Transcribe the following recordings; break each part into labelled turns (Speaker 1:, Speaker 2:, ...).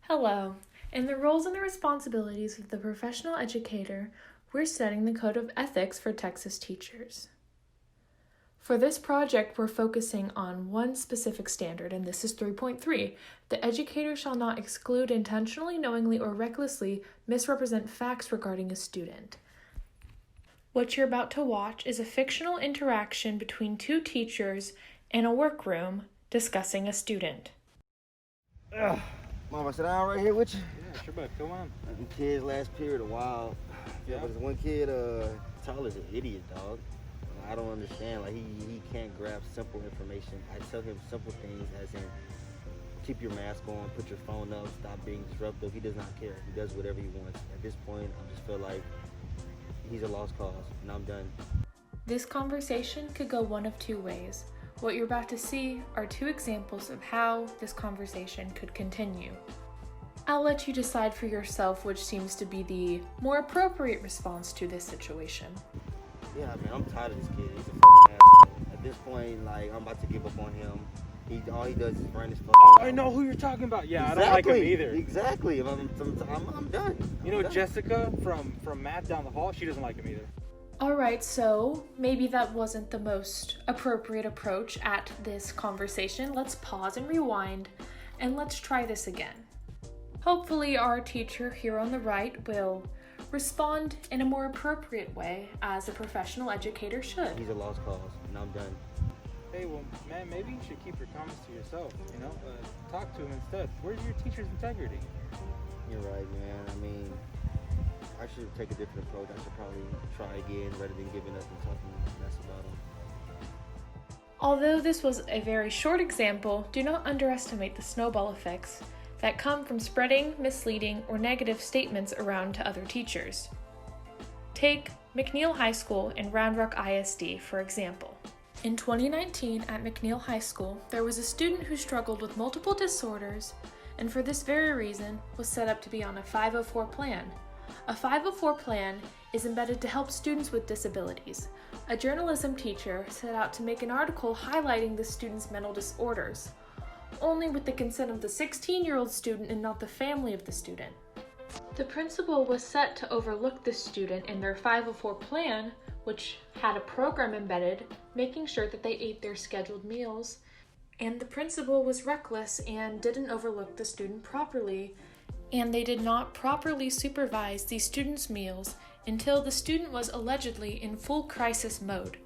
Speaker 1: Hello. In the roles and the responsibilities of the professional educator, we're studying the Code of Ethics for Texas teachers. For this project, we're focusing on one specific standard, and this is 3.3. The educator shall not exclude, intentionally, knowingly, or recklessly misrepresent facts regarding a student. What you're about to watch is a fictional interaction between two teachers in a workroom discussing a student.
Speaker 2: Mama, sit down right here with you.
Speaker 3: Yeah, sure, bud. Come on.
Speaker 2: Them kids last period a while. Yeah, but this one kid, Tyler's an idiot, dog. I don't understand. Like, he can't grab simple information. I tell him simple things as in keep your mask on, put your phone up, stop being disruptive. He does not care. He does whatever he wants. At this point, I just feel like he's a lost cause, and I'm done.
Speaker 1: This conversation could go one of two ways. What you're about to see are two examples of how this conversation could continue. I'll let you decide for yourself which seems to be the more appropriate response to this situation.
Speaker 2: Yeah, man, I'm tired of this kid. He's a fucking asshole. At this point, like, I'm about to give up on him. All he does is burn his fucking mouth.
Speaker 3: I know who you're talking about. Yeah,
Speaker 2: Exactly.
Speaker 3: I don't like him either.
Speaker 2: Exactly. I'm done.
Speaker 3: You know, Jessica from math down the hall, she doesn't like him either.
Speaker 1: Alright, so maybe that wasn't the most appropriate approach at this conversation. Let's pause and rewind, and let's try this again. Hopefully our teacher here on the right will respond in a more appropriate way as a professional educator should.
Speaker 2: He's a lost cause, and I'm done.
Speaker 3: Hey, well, man, maybe you should keep your comments to yourself, you know? Talk to him instead. Where's your teacher's integrity?
Speaker 2: You're right, man. I mean, I should take a different approach. I should probably try again rather than giving up and talking mess about him.
Speaker 1: Although this was a very short example, do not underestimate the snowball effects that come from spreading misleading or negative statements around to other teachers. Take McNeil High School and Round Rock ISD, for example. In 2019 at McNeil High School, there was a student who struggled with multiple disorders and for this very reason was set up to be on a 504 plan. A 504 plan is embedded to help students with disabilities. A journalism teacher set out to make an article highlighting the student's mental disorders, only with the consent of the 16-year-old student and not the family of the student. The principal was set to overlook the student in their 504 plan, which had a program embedded, making sure that they ate their scheduled meals, and the principal was reckless and didn't overlook the student properly, and they did not properly supervise the student's meals until the student was allegedly in full crisis mode.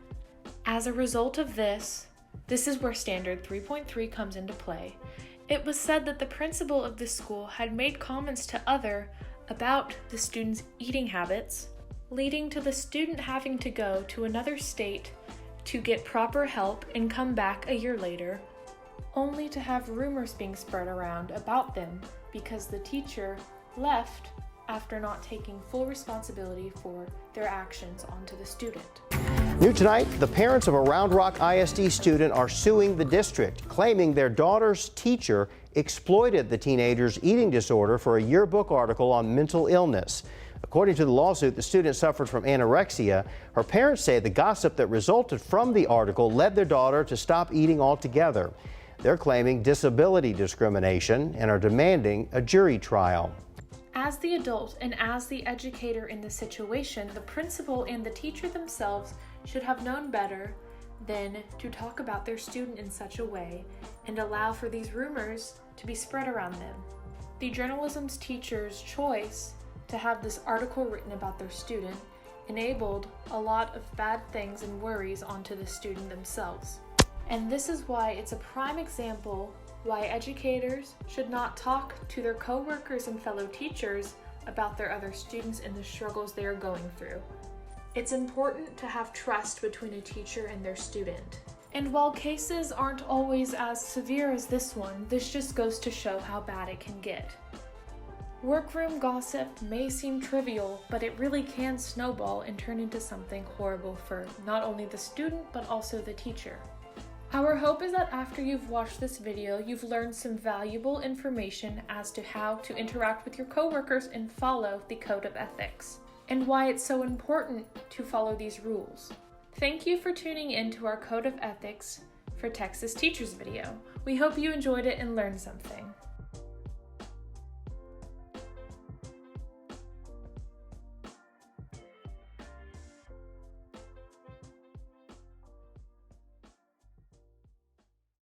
Speaker 1: As a result of this is where Standard 3.3 comes into play. It was said that the principal of the school had made comments to other about the student's eating habits, leading to the student having to go to another state to get proper help and come back a year later, only to have rumors being spread around about them because the teacher left after not taking full responsibility for their actions onto the student.
Speaker 4: New tonight, the parents of a Round Rock ISD student are suing the district, claiming their daughter's teacher exploited the teenager's eating disorder for a yearbook article on mental illness. According to the lawsuit, the student suffered from anorexia. Her parents say the gossip that resulted from the article led their daughter to stop eating altogether. They're claiming disability discrimination and are demanding a jury trial.
Speaker 1: As the adult and as the educator in the situation, the principal and the teacher themselves should have known better than to talk about their student in such a way and allow for these rumors to be spread around them. The journalism's teacher's choice to have this article written about their student enabled a lot of bad things and worries onto the student themselves. And this is why it's a prime example why educators should not talk to their coworkers and fellow teachers about their other students and the struggles they are going through. It's important to have trust between a teacher and their student. And while cases aren't always as severe as this one, this just goes to show how bad it can get. Workroom gossip may seem trivial, but it really can snowball and turn into something horrible for not only the student, but also the teacher. Our hope is that after you've watched this video, you've learned some valuable information as to how to interact with your coworkers and follow the Code of Ethics, and why it's so important to follow these rules. Thank you for tuning in to our Code of Ethics for Texas Teachers video. We hope you enjoyed it and learned something.